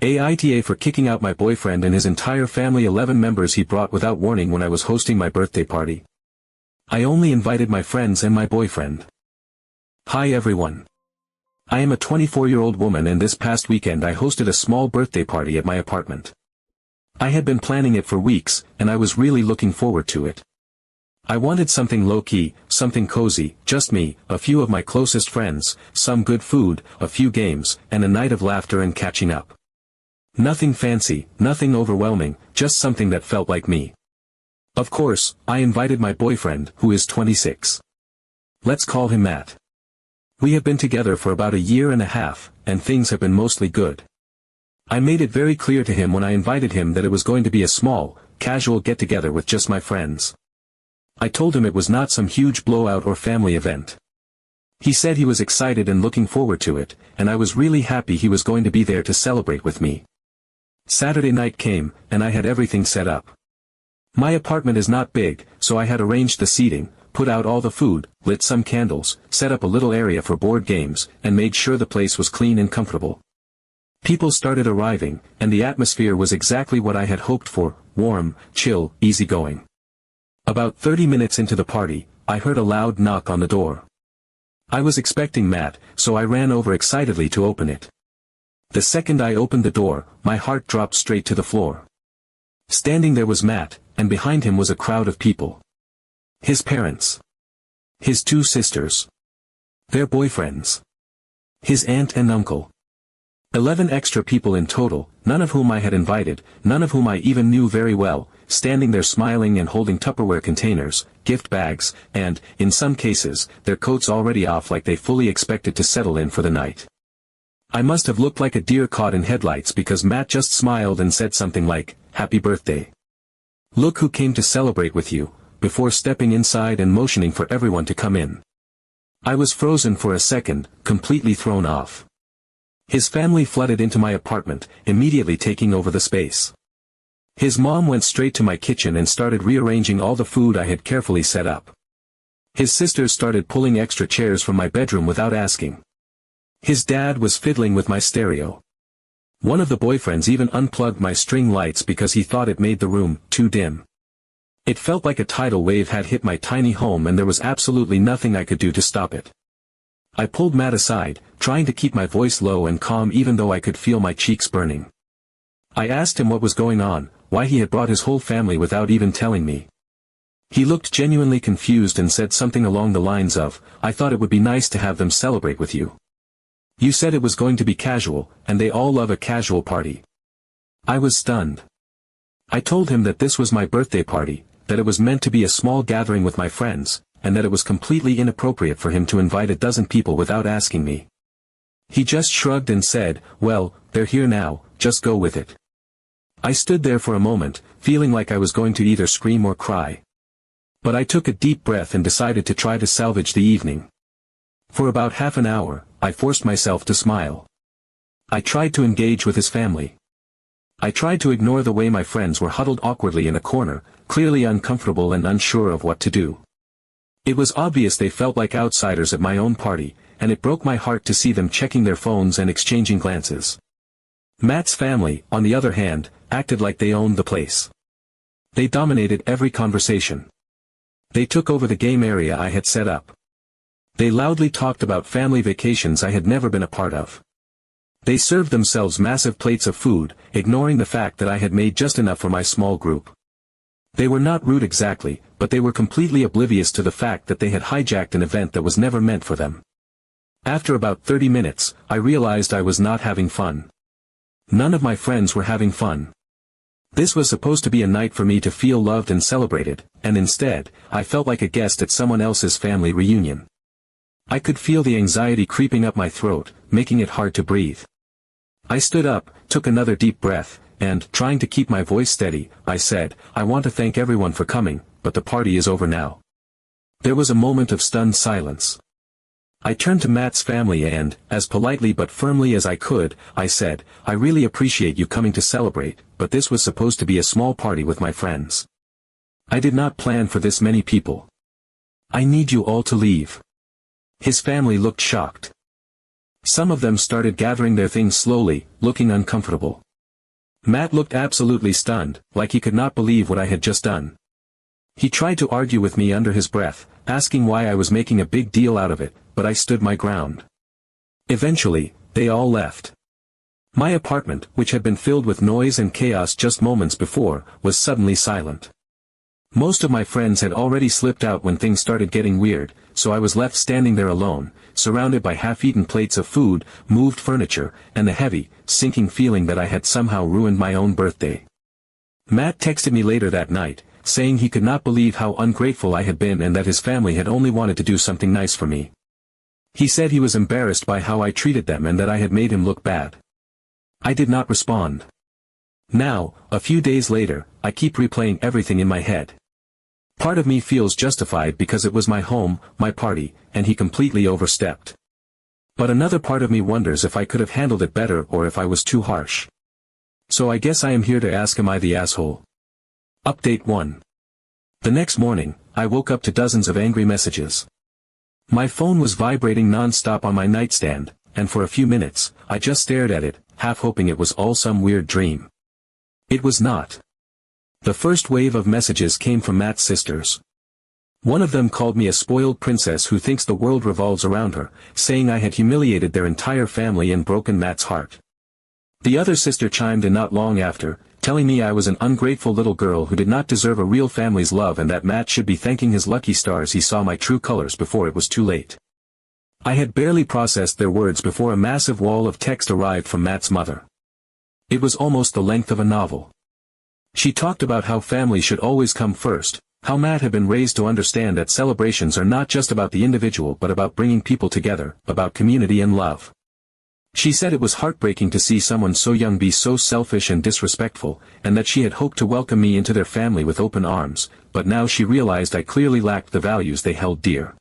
AITA for kicking out my boyfriend and his entire family, 11 members he brought without warning when I was hosting my birthday party. I only invited my friends and my boyfriend. Hi everyone. I am a 24-year-old woman and this past weekend I hosted a small birthday party at my apartment. I had been planning it for weeks, and I was really looking forward to it. I wanted something low-key, something cozy, just me, a few of my closest friends, some good food, a few games, and a night of laughter and catching up. Nothing fancy, nothing overwhelming, just something that felt like me. Of course, I invited my boyfriend, who is 26. Let's call him Matt. We have been together for about a year and a half, and things have been mostly good. I made it very clear to him when I invited him that it was going to be a small, casual get-together with just my friends. I told him it was not some huge blowout or family event. He said he was excited and looking forward to it, and I was really happy he was going to be there to celebrate with me. Saturday night came, and I had everything set up. My apartment is not big, so I had arranged the seating, put out all the food, lit some candles, set up a little area for board games, and made sure the place was clean and comfortable. People started arriving, and the atmosphere was exactly what I had hoped for, warm, chill, easygoing. About 30 minutes into the party, I heard a loud knock on the door. I was expecting Matt, so I ran over excitedly to open it. The second I opened the door, my heart dropped straight to the floor. Standing there was Matt, and behind him was a crowd of people. His parents. His 2 sisters. Their boyfriends. His aunt and uncle. 11 extra people in total, none of whom I had invited, none of whom I even knew very well, standing there smiling and holding Tupperware containers, gift bags, and, in some cases, their coats already off like they fully expected to settle in for the night. I must have looked like a deer caught in headlights because Matt just smiled and said something like, "Happy birthday. Look who came to celebrate with you," before stepping inside and motioning for everyone to come in. I was frozen for a second, completely thrown off. His family flooded into my apartment, immediately taking over the space. His mom went straight to my kitchen and started rearranging all the food I had carefully set up. His sisters started pulling extra chairs from my bedroom without asking. His dad was fiddling with my stereo. One of the boyfriends even unplugged my string lights because he thought it made the room too dim. It felt like a tidal wave had hit my tiny home and there was absolutely nothing I could do to stop it. I pulled Matt aside, trying to keep my voice low and calm even though I could feel my cheeks burning. I asked him what was going on, why he had brought his whole family without even telling me. He looked genuinely confused and said something along the lines of, "I thought it would be nice to have them celebrate with you. You said it was going to be casual, and they all love a casual party." I was stunned. I told him that this was my birthday party, that it was meant to be a small gathering with my friends, and that it was completely inappropriate for him to invite a dozen people without asking me. He just shrugged and said, "Well, they're here now, just go with it." I stood there for a moment, feeling like I was going to either scream or cry. But I took a deep breath and decided to try to salvage the evening. For about half an hour, I forced myself to smile. I tried to engage with his family. I tried to ignore the way my friends were huddled awkwardly in a corner, clearly uncomfortable and unsure of what to do. It was obvious they felt like outsiders at my own party, and it broke my heart to see them checking their phones and exchanging glances. Matt's family, on the other hand, acted like they owned the place. They dominated every conversation. They took over the game area I had set up. They loudly talked about family vacations I had never been a part of. They served themselves massive plates of food, ignoring the fact that I had made just enough for my small group. They were not rude exactly, but they were completely oblivious to the fact that they had hijacked an event that was never meant for them. After about 30 minutes, I realized I was not having fun. None of my friends were having fun. This was supposed to be a night for me to feel loved and celebrated, and instead, I felt like a guest at someone else's family reunion. I could feel the anxiety creeping up my throat, making it hard to breathe. I stood up, took another deep breath, and, trying to keep my voice steady, I said, "I want to thank everyone for coming, but the party is over now." There was a moment of stunned silence. I turned to Matt's family and, as politely but firmly as I could, I said, "I really appreciate you coming to celebrate, but this was supposed to be a small party with my friends. I did not plan for this many people. I need you all to leave." His family looked shocked. Some of them started gathering their things slowly, looking uncomfortable. Matt looked absolutely stunned, like he could not believe what I had just done. He tried to argue with me under his breath, asking why I was making a big deal out of it, but I stood my ground. Eventually, they all left. My apartment, which had been filled with noise and chaos just moments before, was suddenly silent. Most of my friends had already slipped out when things started getting weird, so I was left standing there alone, surrounded by half-eaten plates of food, moved furniture, and the heavy, sinking feeling that I had somehow ruined my own birthday. Matt texted me later that night, saying he could not believe how ungrateful I had been and that his family had only wanted to do something nice for me. He said he was embarrassed by how I treated them and that I had made him look bad. I did not respond. Now, a few days later, I keep replaying everything in my head. Part of me feels justified because it was my home, my party, and he completely overstepped. But another part of me wonders if I could have handled it better or if I was too harsh. So I guess I am here to ask, am I the asshole? Update 1. The next morning, I woke up to dozens of angry messages. My phone was vibrating non-stop on my nightstand, and for a few minutes, I just stared at it, half hoping it was all some weird dream. It was not. The first wave of messages came from Matt's sisters. One of them called me a spoiled princess who thinks the world revolves around her, saying I had humiliated their entire family and broken Matt's heart. The other sister chimed in not long after, telling me I was an ungrateful little girl who did not deserve a real family's love and that Matt should be thanking his lucky stars he saw my true colors before it was too late. I had barely processed their words before a massive wall of text arrived from Matt's mother. It was almost the length of a novel. She talked about how family should always come first, how Matt had been raised to understand that celebrations are not just about the individual but about bringing people together, about community and love. She said it was heartbreaking to see someone so young be so selfish and disrespectful, and that she had hoped to welcome me into their family with open arms, but now she realized I clearly lacked the values they held dear.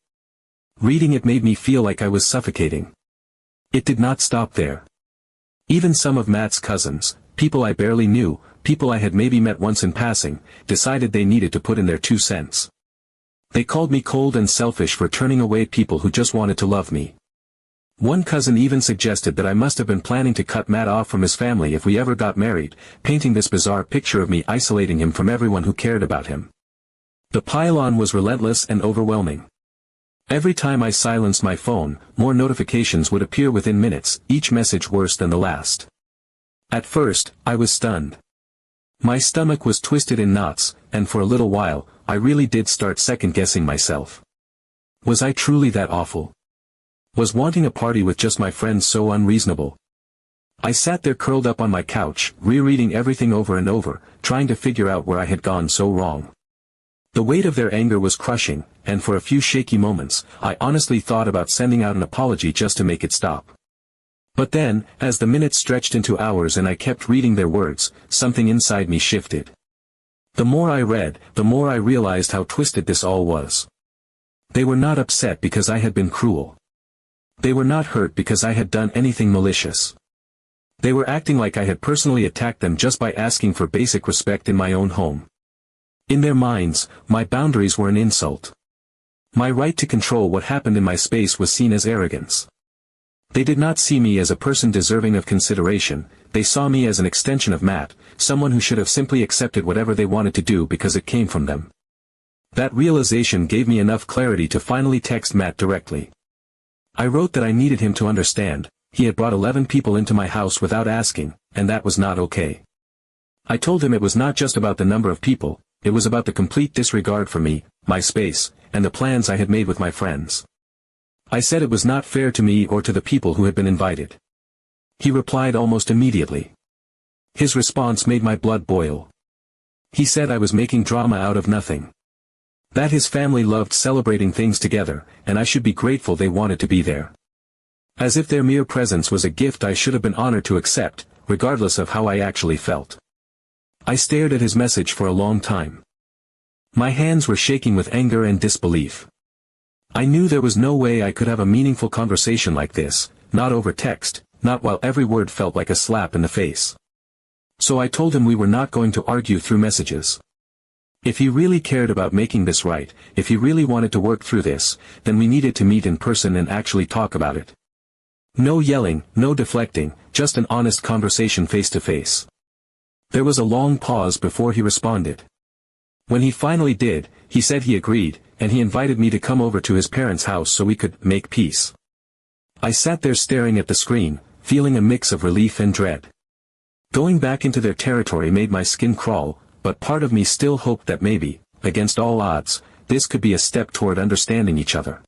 Reading it made me feel like I was suffocating. It did not stop there. Even some of Matt's cousins, people I barely knew, people I had maybe met once in passing, decided they needed to put in their 2 cents. They called me cold and selfish for turning away people who just wanted to love me. One cousin even suggested that I must have been planning to cut Matt off from his family if we ever got married, painting this bizarre picture of me isolating him from everyone who cared about him. The pile-on was relentless and overwhelming. Every time I silenced my phone, more notifications would appear within minutes, each message worse than the last. At first, I was stunned. My stomach was twisted in knots, and for a little while, I really did start second-guessing myself. Was I truly that awful? Was wanting a party with just my friends so unreasonable? I sat there curled up on my couch, rereading everything over and over, trying to figure out where I had gone so wrong. The weight of their anger was crushing, and for a few shaky moments, I honestly thought about sending out an apology just to make it stop. But then, as the minutes stretched into hours and I kept reading their words, something inside me shifted. The more I read, the more I realized how twisted this all was. They were not upset because I had been cruel. They were not hurt because I had done anything malicious. They were acting like I had personally attacked them just by asking for basic respect in my own home. In their minds, my boundaries were an insult. My right to control what happened in my space was seen as arrogance. They did not see me as a person deserving of consideration, they saw me as an extension of Matt, someone who should have simply accepted whatever they wanted to do because it came from them. That realization gave me enough clarity to finally text Matt directly. I wrote that I needed him to understand, he had brought 11 people into my house without asking, and that was not okay. I told him it was not just about the number of people, it was about the complete disregard for me, my space, and the plans I had made with my friends. I said it was not fair to me or to the people who had been invited. He replied almost immediately. His response made my blood boil. He said I was making drama out of nothing. That his family loved celebrating things together, and I should be grateful they wanted to be there. As if their mere presence was a gift I should have been honored to accept, regardless of how I actually felt. I stared at his message for a long time. My hands were shaking with anger and disbelief. I knew there was no way I could have a meaningful conversation like this, not over text, not while every word felt like a slap in the face. So I told him we were not going to argue through messages. If he really cared about making this right, if he really wanted to work through this, then we needed to meet in person and actually talk about it. No yelling, no deflecting, just an honest conversation face to face. There was a long pause before he responded. When he finally did, he said he agreed, and he invited me to come over to his parents' house so we could make peace. I sat there staring at the screen, feeling a mix of relief and dread. Going back into their territory made my skin crawl, but part of me still hoped that maybe, against all odds, this could be a step toward understanding each other.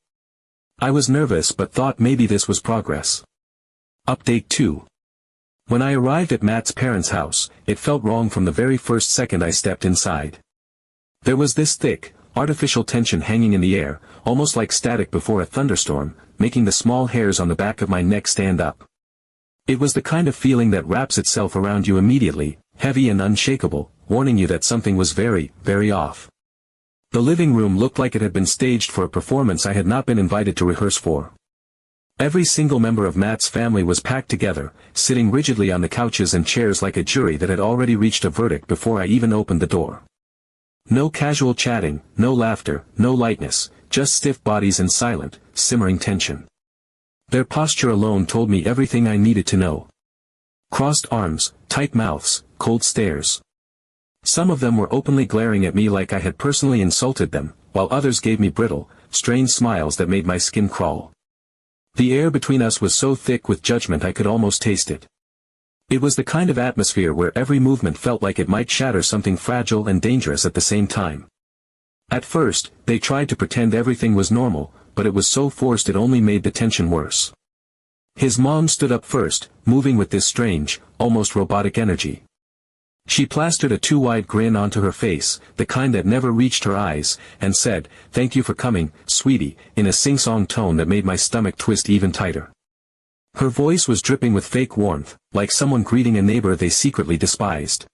I was nervous but thought maybe this was progress. Update 2. When I arrived at Matt's parents' house, it felt wrong from the very first second I stepped inside. There was this thick, artificial tension hanging in the air, almost like static before a thunderstorm, making the small hairs on the back of my neck stand up. It was the kind of feeling that wraps itself around you immediately, heavy and unshakable, warning you that something was very, very off. The living room looked like it had been staged for a performance I had not been invited to rehearse for. Every single member of Matt's family was packed together, sitting rigidly on the couches and chairs like a jury that had already reached a verdict before I even opened the door. No casual chatting, no laughter, no lightness, just stiff bodies and silent, simmering tension. Their posture alone told me everything I needed to know. Crossed arms, tight mouths, cold stares. Some of them were openly glaring at me like I had personally insulted them, while others gave me brittle, strained smiles that made my skin crawl. The air between us was so thick with judgment I could almost taste it. It was the kind of atmosphere where every movement felt like it might shatter something fragile and dangerous at the same time. At first, they tried to pretend everything was normal, but it was so forced it only made the tension worse. His mom stood up first, moving with this strange, almost robotic energy. She plastered a too-wide grin onto her face, the kind that never reached her eyes, and said, "Thank you for coming, sweetie," in a sing-song tone that made my stomach twist even tighter. Her voice was dripping with fake warmth, like someone greeting a neighbor they secretly despised.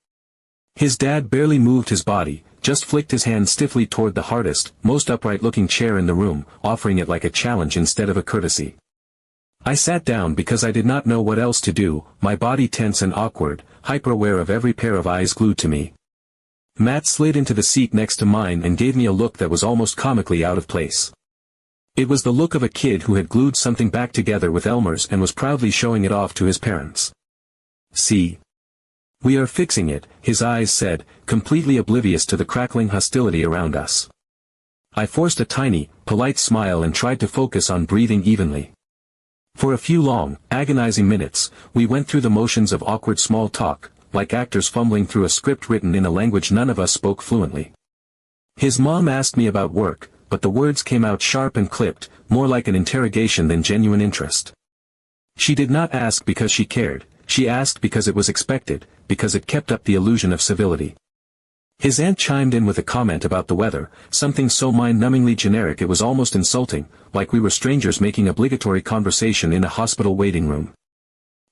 His dad barely moved his body, just flicked his hand stiffly toward the hardest, most upright-looking chair in the room, offering it like a challenge instead of a courtesy. I sat down because I did not know what else to do, my body tense and awkward, hyper-aware of every pair of eyes glued to me. Matt slid into the seat next to mine and gave me a look that was almost comically out of place. It was the look of a kid who had glued something back together with Elmer's and was proudly showing it off to his parents. "See? We are fixing it," his eyes said, completely oblivious to the crackling hostility around us. I forced a tiny, polite smile and tried to focus on breathing evenly. For a few long, agonizing minutes, we went through the motions of awkward small talk, like actors fumbling through a script written in a language none of us spoke fluently. His mom asked me about work, but the words came out sharp and clipped, more like an interrogation than genuine interest. She did not ask because she cared, she asked because it was expected, because it kept up the illusion of civility. His aunt chimed in with a comment about the weather, something so mind-numbingly generic it was almost insulting, like we were strangers making obligatory conversation in a hospital waiting room.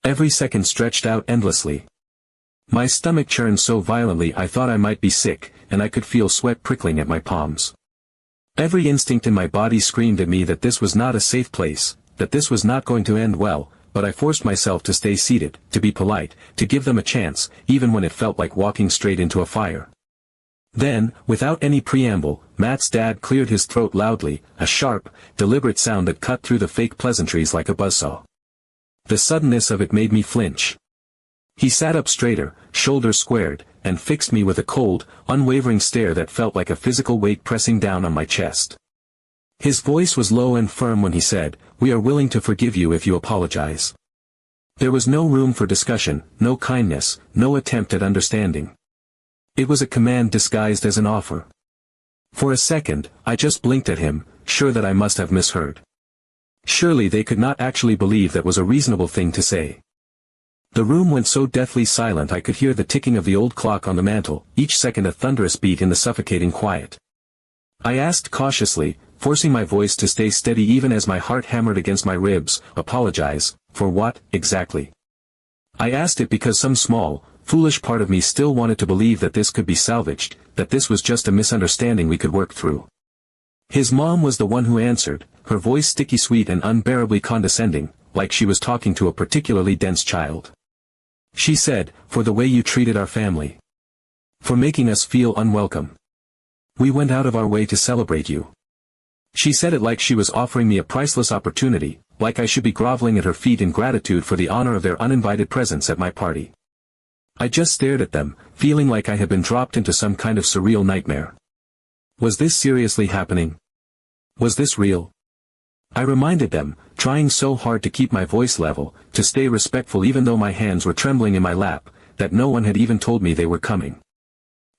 Every second stretched out endlessly. My stomach churned so violently I thought I might be sick, and I could feel sweat prickling at my palms. Every instinct in my body screamed at me that this was not a safe place, that this was not going to end well, but I forced myself to stay seated, to be polite, to give them a chance, even when it felt like walking straight into a fire. Then, without any preamble, Matt's dad cleared his throat loudly, a sharp, deliberate sound that cut through the fake pleasantries like a buzzsaw. The suddenness of it made me flinch. He sat up straighter, shoulders squared, and fixed me with a cold, unwavering stare that felt like a physical weight pressing down on my chest. His voice was low and firm when he said, "We are willing to forgive you if you apologize." There was no room for discussion, no kindness, no attempt at understanding. It was a command disguised as an offer. For a second, I just blinked at him, sure that I must have misheard. Surely they could not actually believe that was a reasonable thing to say. The room went so deathly silent I could hear the ticking of the old clock on the mantel, each second a thunderous beat in the suffocating quiet. I asked cautiously, forcing my voice to stay steady even as my heart hammered against my ribs, "Apologize, for what, exactly?" I asked it because some small, foolish part of me still wanted to believe that this could be salvaged, that this was just a misunderstanding we could work through. His mom was the one who answered, her voice sticky sweet and unbearably condescending, like she was talking to a particularly dense child. She said, "For the way you treated our family. For making us feel unwelcome. We went out of our way to celebrate you." She said it like she was offering me a priceless opportunity, like I should be groveling at her feet in gratitude for the honor of their uninvited presence at my party. I just stared at them, feeling like I had been dropped into some kind of surreal nightmare. Was this seriously happening? Was this real? I reminded them, trying so hard to keep my voice level, to stay respectful even though my hands were trembling in my lap, that no one had even told me they were coming.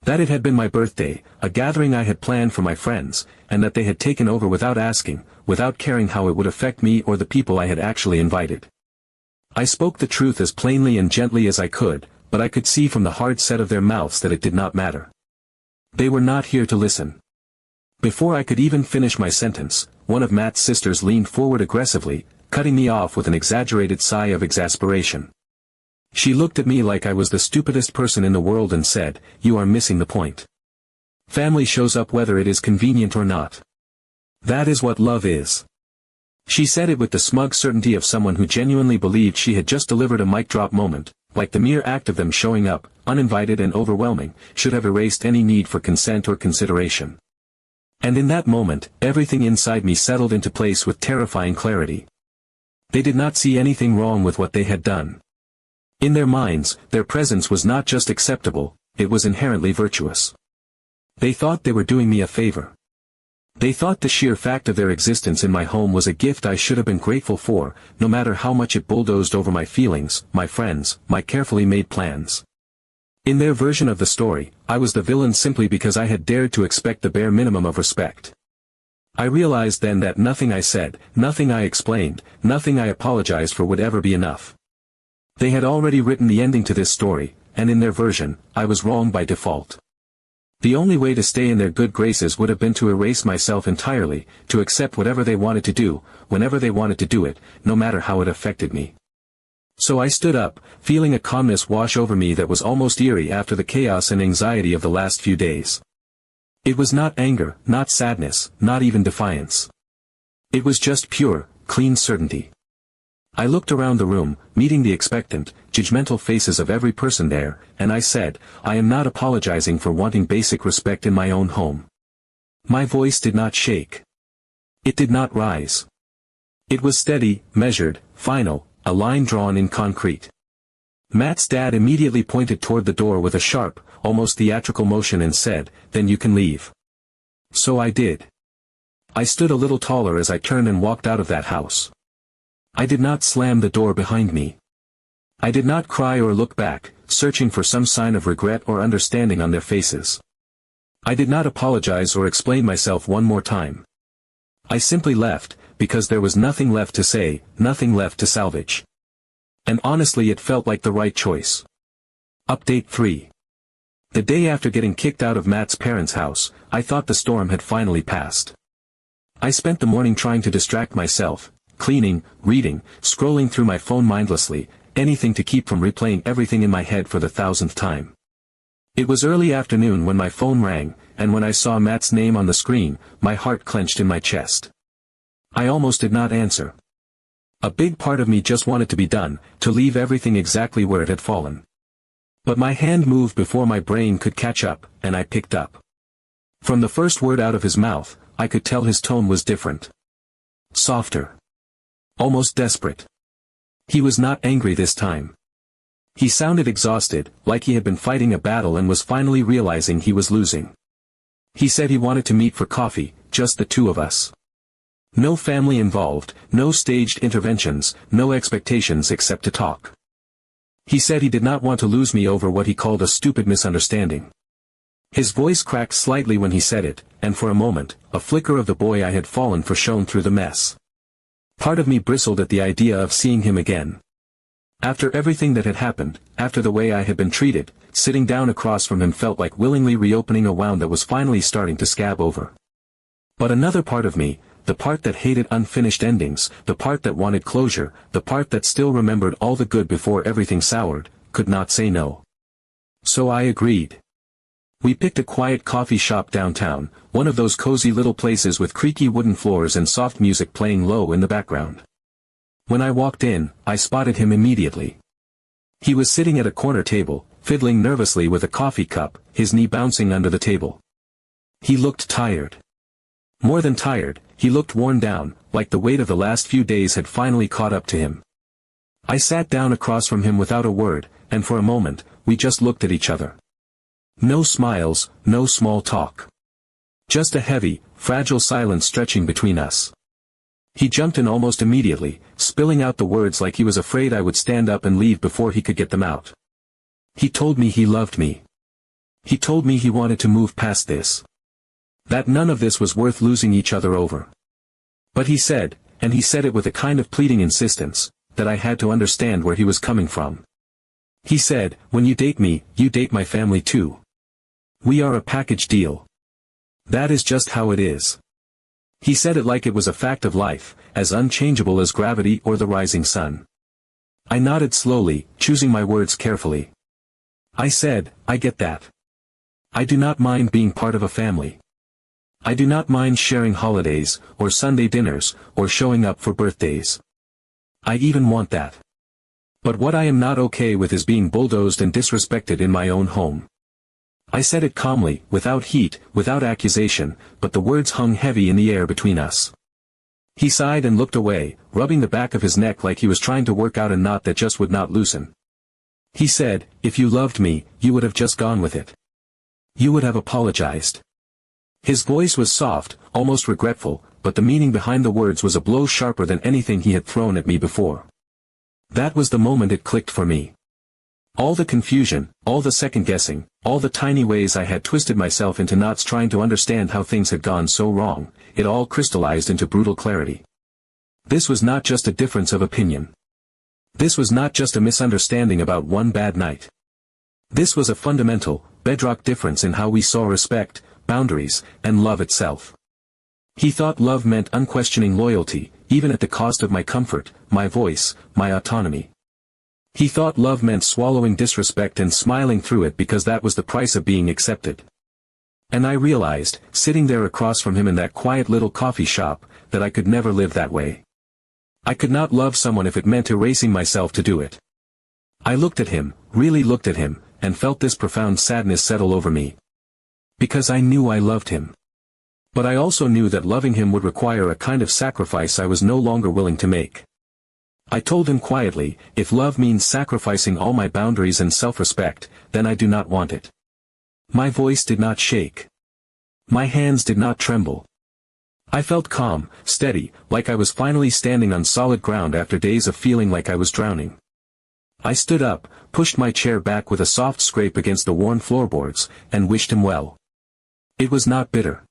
That it had been my birthday, a gathering I had planned for my friends, and that they had taken over without asking, without caring how it would affect me or the people I had actually invited. I spoke the truth as plainly and gently as I could, but I could see from the hard set of their mouths that it did not matter. They were not here to listen. Before I could even finish my sentence, one of Matt's sisters leaned forward aggressively, cutting me off with an exaggerated sigh of exasperation. She looked at me like I was the stupidest person in the world and said, "You are missing the point. Family shows up whether it is convenient or not. That is what love is." She said it with the smug certainty of someone who genuinely believed she had just delivered a mic drop moment, like the mere act of them showing up, uninvited and overwhelming, should have erased any need for consent or consideration. And in that moment, everything inside me settled into place with terrifying clarity. They did not see anything wrong with what they had done. In their minds, their presence was not just acceptable, it was inherently virtuous. They thought they were doing me a favor. They thought the sheer fact of their existence in my home was a gift I should have been grateful for, no matter how much it bulldozed over my feelings, my friends, my carefully made plans. In their version of the story, I was the villain simply because I had dared to expect the bare minimum of respect. I realized then that nothing I said, nothing I explained, nothing I apologized for would ever be enough. They had already written the ending to this story, and in their version, I was wrong by default. The only way to stay in their good graces would have been to erase myself entirely, to accept whatever they wanted to do, whenever they wanted to do it, no matter how it affected me. So I stood up, feeling a calmness wash over me that was almost eerie after the chaos and anxiety of the last few days. It was not anger, not sadness, not even defiance. It was just pure, clean certainty. I looked around the room, meeting the expectant, judgmental faces of every person there, and I said, "I am not apologizing for wanting basic respect in my own home." My voice did not shake. It did not rise. It was steady, measured, final, a line drawn in concrete. Matt's dad immediately pointed toward the door with a sharp, almost theatrical motion and said, "Then you can leave." So I did. I stood a little taller as I turned and walked out of that house. I did not slam the door behind me. I did not cry or look back, searching for some sign of regret or understanding on their faces. I did not apologize or explain myself one more time. I simply left, because there was nothing left to say, nothing left to salvage. And honestly it felt like the right choice. Update 3. The day after getting kicked out of Matt's parents' house, I thought the storm had finally passed. I spent the morning trying to distract myself, cleaning, reading, scrolling through my phone mindlessly, anything to keep from replaying everything in my head for the 1000th time. It was early afternoon when my phone rang, and when I saw Matt's name on the screen, my heart clenched in my chest. I almost did not answer. A big part of me just wanted to be done, to leave everything exactly where it had fallen. But my hand moved before my brain could catch up, and I picked up. From the first word out of his mouth, I could tell his tone was different. Softer. Almost desperate. He was not angry this time. He sounded exhausted, like he had been fighting a battle and was finally realizing he was losing. He said he wanted to meet for coffee, just the two of us. No family involved, no staged interventions, no expectations except to talk. He said he did not want to lose me over what he called a stupid misunderstanding. His voice cracked slightly when he said it, and for a moment, a flicker of the boy I had fallen for shone through the mess. Part of me bristled at the idea of seeing him again. After everything that had happened, after the way I had been treated, sitting down across from him felt like willingly reopening a wound that was finally starting to scab over. But another part of me, the part that hated unfinished endings, the part that wanted closure, the part that still remembered all the good before everything soured, could not say no. So I agreed. We picked a quiet coffee shop downtown, one of those cozy little places with creaky wooden floors and soft music playing low in the background. When I walked in, I spotted him immediately. He was sitting at a corner table, fiddling nervously with a coffee cup, his knee bouncing under the table. He looked tired. More than tired, he looked worn down, like the weight of the last few days had finally caught up to him. I sat down across from him without a word, and for a moment, we just looked at each other. No smiles, no small talk. Just a heavy, fragile silence stretching between us. He jumped in almost immediately, spilling out the words like he was afraid I would stand up and leave before he could get them out. He told me he loved me. He told me he wanted to move past this. That none of this was worth losing each other over. But he said, and he said it with a kind of pleading insistence, that I had to understand where he was coming from. He said, when you date me, you date my family too. We are a package deal. That is just how it is. He said it like it was a fact of life, as unchangeable as gravity or the rising sun. I nodded slowly, choosing my words carefully. I said, I get that. I do not mind being part of a family. I do not mind sharing holidays, or Sunday dinners, or showing up for birthdays. I even want that. But what I am not okay with is being bulldozed and disrespected in my own home. I said it calmly, without heat, without accusation, but the words hung heavy in the air between us. He sighed and looked away, rubbing the back of his neck like he was trying to work out a knot that just would not loosen. He said, if you loved me, you would have just gone with it. You would have apologized. His voice was soft, almost regretful, but the meaning behind the words was a blow sharper than anything he had thrown at me before. That was the moment it clicked for me. All the confusion, all the second-guessing, all the tiny ways I had twisted myself into knots trying to understand how things had gone so wrong, it all crystallized into brutal clarity. This was not just a difference of opinion. This was not just a misunderstanding about one bad night. This was a fundamental, bedrock difference in how we saw respect, boundaries, and love itself. He thought love meant unquestioning loyalty, even at the cost of my comfort, my voice, my autonomy. He thought love meant swallowing disrespect and smiling through it because that was the price of being accepted. And I realized, sitting there across from him in that quiet little coffee shop, that I could never live that way. I could not love someone if it meant erasing myself to do it. I looked at him, really looked at him, and felt this profound sadness settle over me. Because I knew I loved him. But I also knew that loving him would require a kind of sacrifice I was no longer willing to make. I told him quietly, if love means sacrificing all my boundaries and self-respect, then I do not want it. My voice did not shake. My hands did not tremble. I felt calm, steady, like I was finally standing on solid ground after days of feeling like I was drowning. I stood up, pushed my chair back with a soft scrape against the worn floorboards, and wished him well. It was not bitter.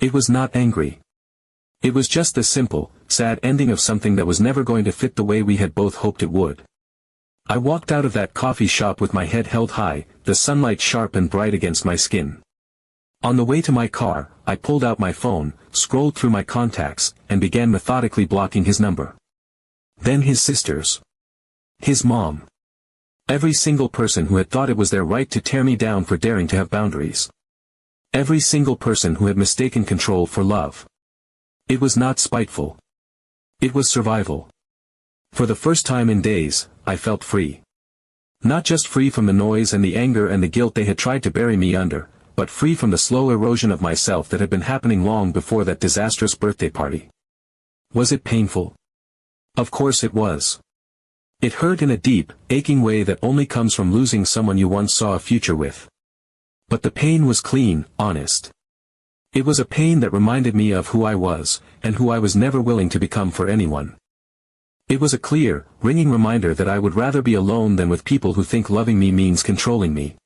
It was not angry. It was just the simple, sad ending of something that was never going to fit the way we had both hoped it would. I walked out of that coffee shop with my head held high, the sunlight sharp and bright against my skin. On the way to my car, I pulled out my phone, scrolled through my contacts, and began methodically blocking his number. Then his sisters. His mom. Every single person who had thought it was their right to tear me down for daring to have boundaries. Every single person who had mistaken control for love. It was not spiteful. It was survival. For the first time in days, I felt free. Not just free from the noise and the anger and the guilt they had tried to bury me under, but free from the slow erosion of myself that had been happening long before that disastrous birthday party. Was it painful? Of course it was. It hurt in a deep, aching way that only comes from losing someone you once saw a future with. But the pain was clean, honest. It was a pain that reminded me of who I was, and who I was never willing to become for anyone. It was a clear, ringing reminder that I would rather be alone than with people who think loving me means controlling me.